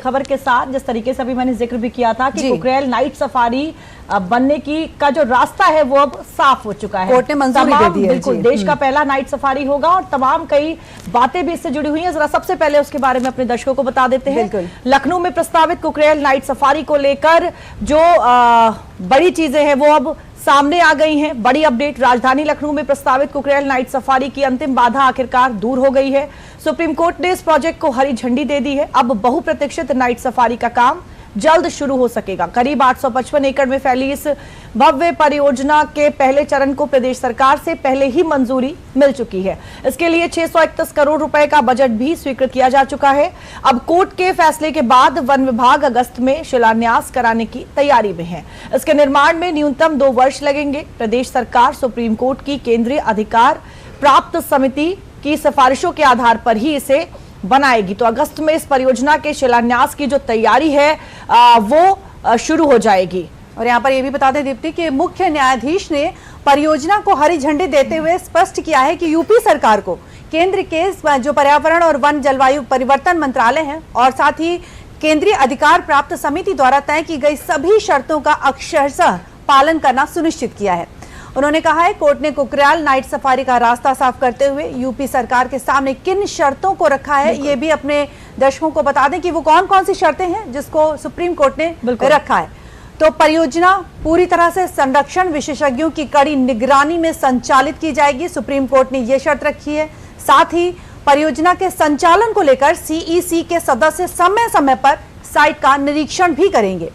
खबर के साथ जिस तरीके से अभी मैंने जिक्र भी किया था कि कुकरेल नाइट सफारी बनने का जो रास्ता है वो अब साफ हो चुका है। कोर्ट ने मंजूरी दे दी है। बिल्कुल देश का पहला नाइट सफारी होगा और तमाम कई बातें भी इससे जुड़ी हुई हैं। जरा सबसे पहले उसके बारे में अपने दर्शकों को बता देते हैं। लखनऊ में प्रस्तावित कुकरेल नाइट सफारी को लेकर जो बड़ी चीजें हैं वो अब सामने आ गई हैं। बड़ी अपडेट, राजधानी लखनऊ में प्रस्तावित कुकरेल नाइट सफारी की अंतिम बाधा आखिरकार दूर हो गई है। सुप्रीम कोर्ट ने इस प्रोजेक्ट को हरी झंडी दे दी है। अब बहुप्रतीक्षित नाइट सफारी का काम जल्द शुरू हो सकेगा। करीब 855 एकड़ में फैली इस भव्य परियोजना के पहले चरण को प्रदेश सरकार से पहले ही मंजूरी मिल चुकी है। इसके लिए 631 करोड़ रुपए का बजट भी स्वीकृत किया जा चुका है। अब कोर्ट के फैसले के बाद वन विभाग अगस्त में शिलान्यास कराने की तैयारी में है। इसके निर्माण में न्यूनतम 2 वर्ष लगेंगे। प्रदेश सरकार सुप्रीम कोर्ट की केंद्रीय अधिकार प्राप्त समिति की सिफारिशों के आधार पर ही इसे बनाएगी। तो अगस्त में इस परियोजना के शिलान्यास की जो तैयारी है वो शुरू हो जाएगी। और यहाँ पर ये भी बता दें दीप्ति कि मुख्य न्यायाधीश ने परियोजना को हरी झंडी देते हुए स्पष्ट किया है कि यूपी सरकार को केंद्र के जो पर्यावरण और वन जलवायु परिवर्तन मंत्रालय है और साथ ही केंद्रीय अधिकार प्राप्त समिति द्वारा तय की गई सभी शर्तों का अक्षरशः पालन करना सुनिश्चित किया है। उन्होंने कहा है कोर्ट ने कुकरेल नाइट सफारी का रास्ता साफ करते हुए यूपी सरकार के सामने किन शर्तों को रखा है ये भी अपने दर्शकों को बता दें कि वो कौन कौन सी शर्तें हैं जिसको सुप्रीम कोर्ट ने रखा है। तो परियोजना पूरी तरह से संरक्षण विशेषज्ञों की कड़ी निगरानी में संचालित की जाएगी। सुप्रीम कोर्ट ने ये शर्त रखी है। साथ ही परियोजना के संचालन को लेकर सीईसी के सदस्य समय समय पर साइट का निरीक्षण भी करेंगे।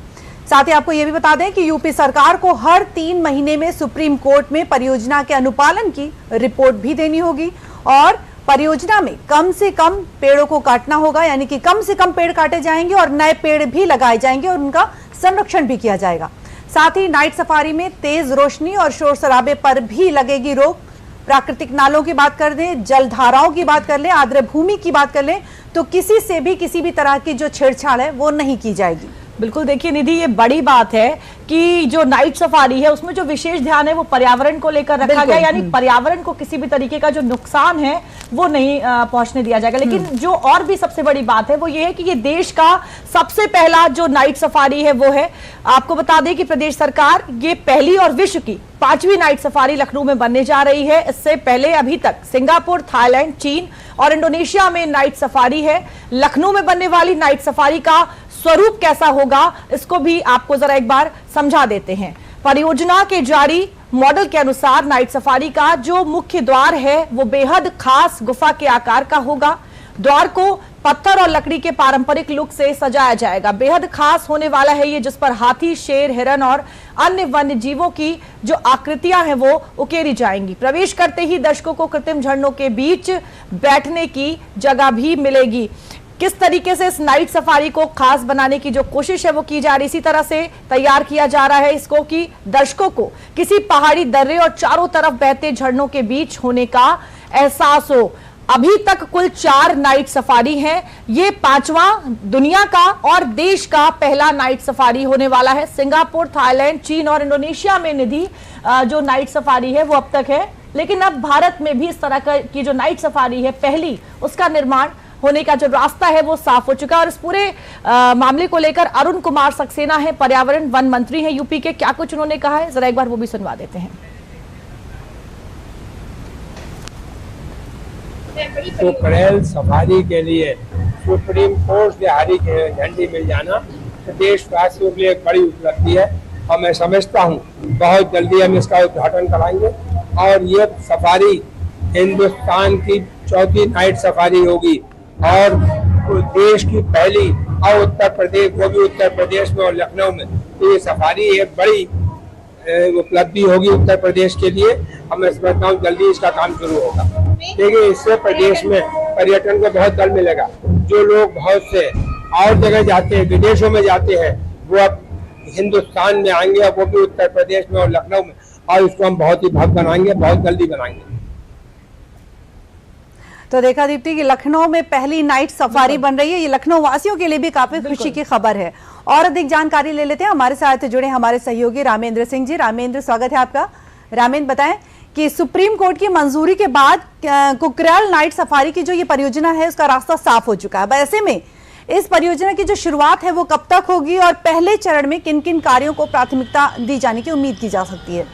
साथ ही आपको यह भी बता दें कि यूपी सरकार को हर 3 महीने में सुप्रीम कोर्ट में परियोजना के अनुपालन की रिपोर्ट भी देनी होगी और परियोजना में कम से कम पेड़ों को काटना होगा, यानी कि कम से कम पेड़ काटे जाएंगे और नए पेड़ भी लगाए जाएंगे और उनका संरक्षण भी किया जाएगा। साथ ही नाइट सफारी में तेज रोशनी और शोर शराबे पर भी लगेगी रोक। प्राकृतिक नालों की बात कर दें, जलधाराओं की बात कर लें, आर्द्र भूमि की बात कर लें तो किसी से भी किसी भी तरह की जो छेड़छाड़ है वो नहीं की जाएगी। बिल्कुल, देखिए निधि, ये बड़ी बात है कि जो नाइट सफारी है उसमें जो विशेष ध्यान है वो पर्यावरण को लेकर रखा गया, यानी पर्यावरण को किसी भी तरीके का जो नुकसान है वो नहीं पहुंचने दिया जाएगा। लेकिन जो और भी सबसे बड़ी बात है वो ये है कि ये देश का सबसे पहला जो नाइट सफारी है वो है। आपको बता दें कि प्रदेश सरकार ये पहली और विश्व की 5वीं नाइट सफारी लखनऊ में बनने जा रही है। इससे पहले अभी तक सिंगापुर, थाईलैंड, चीन और इंडोनेशिया में नाइट सफारी है। लखनऊ में बनने वाली नाइट सफारी का स्वरूप कैसा होगा इसको भी आपको जरा एक बार समझा देते हैं। परियोजना के जारी मॉडल के अनुसार नाइट सफारी का जो मुख्य द्वार है वो बेहद खास गुफा के आकार का होगा। द्वार को पत्थर और लकड़ी के पारंपरिक लुक से सजाया जाएगा। बेहद खास होने वाला है ये, जिस पर हाथी, शेर, हिरन और अन्य वन्य जीवों की जो आकृतियां हैं वो उकेरी जाएंगी। प्रवेश करते ही दर्शकों को कृत्रिम झरनों के बीच बैठने की जगह भी मिलेगी। किस तरीके से इस नाइट सफारी को खास बनाने की जो कोशिश है वो की जा रही, इसी तरह से तैयार किया जा रहा है इसको कि दर्शकों को किसी पहाड़ी दर्रे और चारों तरफ बहते झरनों के बीच होने का एहसास हो। अभी तक कुल 4 नाइट सफारी है। ये 5वां दुनिया का और देश का पहला नाइट सफारी होने वाला है। सिंगापुर, थाईलैंड, चीन और इंडोनेशिया में निधि जो नाइट सफारी है वो अब तक है, लेकिन अब भारत में भी इस तरह की जो नाइट सफारी है पहली, उसका निर्माण होने का जो रास्ता है वो साफ हो चुका है। और इस पूरे मामले को लेकर अरुण कुमार सक्सेना है, पर्यावरण वन मंत्री हैं यूपी के, क्या कुछ उन्होंने कहा है जरा एक बार वो भी सुनवा देते हैं। कुकरेल सफारी के लिए सुप्रीम कोर्ट से हरी झंडी मिल जाना देशवासियों के लिए एक बड़ी उपलब्धि है और मैं समझता हूँ बहुत जल्दी हम इसका उद्घाटन कराएंगे और ये सफारी हिंदुस्तान की 4थी नाइट सफारी होगी और देश की पहली, और उत्तर प्रदेश, वो भी उत्तर प्रदेश में और लखनऊ में, तो ये सफारी एक बड़ी उपलब्धि होगी उत्तर प्रदेश के लिए। अब मैं समझता हूँ जल्दी इसका काम शुरू होगा। देखिए, इससे प्रदेश में पर्यटन को बहुत बल मिलेगा। जो लोग बहुत से और जगह जाते हैं, विदेशों में जाते हैं, वो अब हिंदुस्तान में आएंगे, वो भी उत्तर प्रदेश में और लखनऊ में, और इसको हम बहुत ही भव्य बनाएंगे, बहुत जल्दी बनाएंगे। तो देखा दीप्ति कि लखनऊ में पहली नाइट सफारी बन रही है। ये लखनऊ वासियों के लिए भी काफी खुशी की खबर है। और अधिक जानकारी ले लेते हैं, हमारे साथ जुड़े हमारे सहयोगी रामेंद्र सिंह जी। रामेंद्र, स्वागत है आपका। रामेंद्र, बताएं कि सुप्रीम कोर्ट की मंजूरी के बाद कुकरेल नाइट सफारी की जो ये परियोजना है उसका रास्ता साफ हो चुका है। ऐसे में इस परियोजना की जो शुरुआत है वो कब तक होगी और पहले चरण में किन किन कार्यों को प्राथमिकता दी जाने की उम्मीद की जा सकती है?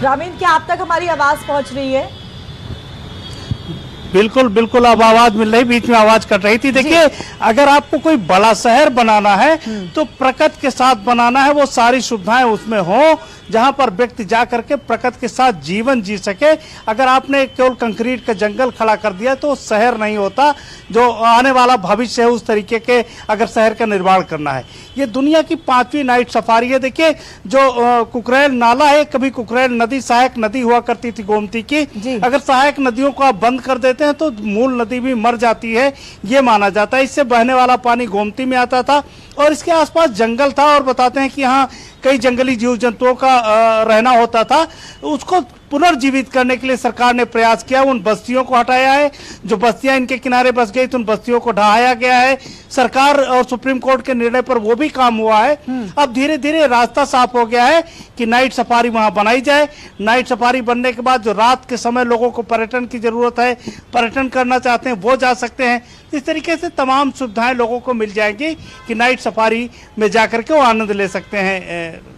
रामीन, क्या आप तक हमारी आवाज पहुंच रही है? बिल्कुल बिल्कुल, अब आवाज मिल रही, बीच में आवाज कट रही थी। देखिए, अगर आपको कोई बड़ा शहर बनाना है तो प्रकृति के साथ बनाना है, वो सारी सुविधाएं उसमें हो जहां पर व्यक्ति जा करके प्रकृति के साथ जीवन जी सके। अगर आपने केवल कंक्रीट का जंगल खड़ा कर दिया तो शहर नहीं होता। जो आने वाला भविष्य है उस तरीके के अगर शहर का निर्माण करना है। ये दुनिया की 5वीं नाइट सफारी है। देखिए, जो कुकरेल नाला है, कभी कुकरेल नदी सहायक नदी हुआ करती थी गोमती की, अगर सहायक नदियों को आप बंद कर देते हैं तो मूल नदी भी मर जाती है, ये माना जाता है। इससे बहने वाला पानी गोमती में आता था और इसके आसपास जंगल था और बताते हैं कि यहाँ कई जंगली जीव जंतुओं का रहना होता था। उसको पुनर्जीवित करने के लिए सरकार ने प्रयास किया, उन बस्तियों को हटाया है। जो बस्तियां इनके किनारे बस गई तो उन बस्तियों को ढहाया गया है। सरकार और सुप्रीम कोर्ट के निर्णय पर वो भी काम हुआ है। अब धीरे धीरे रास्ता साफ हो गया है कि नाइट सफारी वहां बनाई जाए। नाइट सफारी बनने के बाद जो रात के समय लोगों को पर्यटन की जरूरत है, पर्यटन करना चाहते हैं, वो जा सकते हैं। इस तरीके से तमाम सुविधाएं लोगों को मिल जाएंगी कि नाइट सफारी में जाकर के वो आनंद ले सकते हैं।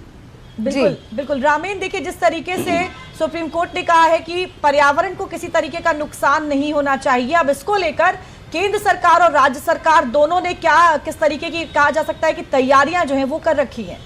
बिल्कुल बिल्कुल रामीन, देखिए, जिस तरीके से सुप्रीम कोर्ट ने कहा है कि पर्यावरण को किसी तरीके का नुकसान नहीं होना चाहिए, अब इसको लेकर केंद्र सरकार और राज्य सरकार दोनों ने किस तरीके की कहा जा सकता है कि तैयारियां जो हैं वो कर रखी हैं?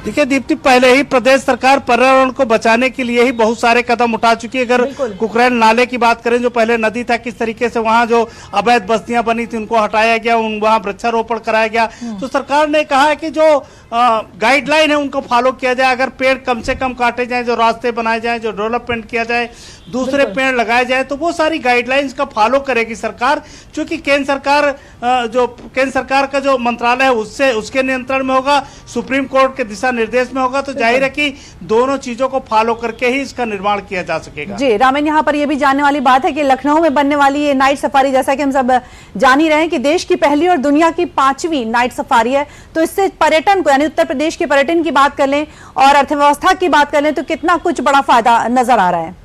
देखिए दीप्ति, पहले ही प्रदेश सरकार पर्यावरण को बचाने के लिए ही बहुत सारे कदम उठा चुकी है। अगर कुकरेल नाले की बात करें, जो पहले नदी था, किस तरीके से वहां जो अवैध बस्तियां बनी थी उनको हटाया गया, वहां वृक्षारोपण कराया गया। तो सरकार ने कहा है कि जो गाइडलाइन है उनको फॉलो किया जाए। अगर पेड़ कम से कम काटे जाएं, जो रास्ते बनाए जाएं, जो डेवलपमेंट किया जाए, दूसरे पेड़ लगाए जाए, तो वो सारी गाइडलाइंस का फॉलो करेगी सरकार। क्योंकि केंद्र सरकार का जो मंत्रालय है उसके नियंत्रण में होगा, सुप्रीम कोर्ट के दिशा निर्देश में होगा। तो जाहिर है कि दोनों चीजों को फॉलो करके ही इसका निर्माण किया जा सकेगा। जी रामीन, यहाँ पर यह भी जानने वाली बात है कि लखनऊ में बनने वाली ये नाइट सफारी, जैसा कि हम सब जान ही रहे हैं कि देश की पहली और दुनिया की 5वीं नाइट सफारी है। तो इससे पर्यटन को, यानी उत्तर प्रदेश के पर्यटन की बात कर लें और अर्थव्यवस्था की बात कर लें, तो कितना कुछ बड़ा फायदा नजर आ रहा है।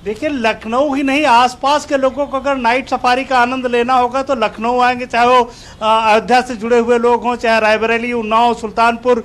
देखिए, लखनऊ ही नहीं, आसपास के लोगों को अगर नाइट सफारी का आनंद लेना होगा तो लखनऊ आएंगे। चाहे वो अयोध्या से जुड़े हुए लोग हों, चाहे रायबरेली, उन्नाव, सुल्तानपुर,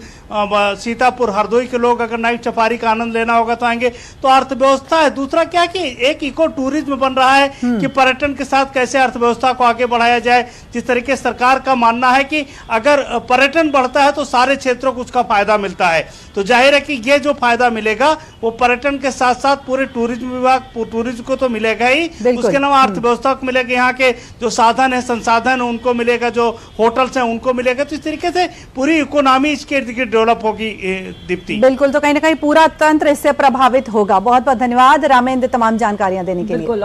सीतापुर, हरदोई के लोग अगर नाइट सफारी का आनंद लेना होगा तो आएंगे। तो अर्थव्यवस्था है। दूसरा क्या कि एक इको टूरिज्म बन रहा है कि पर्यटन के साथ कैसे अर्थव्यवस्था को आगे बढ़ाया जाए। जिस तरीके सरकार का मानना है कि अगर पर्यटन बढ़ता है तो सारे क्षेत्रों को उसका फायदा मिलता है। तो जाहिर है कि ये जो फायदा मिलेगा वो पर्यटन के साथ साथ पूरे टूरिज्म विभाग, टूरिज्म को तो मिलेगा ही, उसके अलावा अर्थव्यवस्था को मिलेगा। यहाँ के जो साधन है, संसाधन है, उनको मिलेगा, जो होटल्स हैं उनको मिलेगा। तो इस तरीके से पूरी इकोनॉमी इसके इर्द गिर्द डेवलप होगी दीप्ति। बिल्कुल, तो कहीं ना कहीं पूरा तंत्र इससे प्रभावित होगा। बहुत बहुत धन्यवाद रामेंद्र तमाम जानकारियां देने के लिए।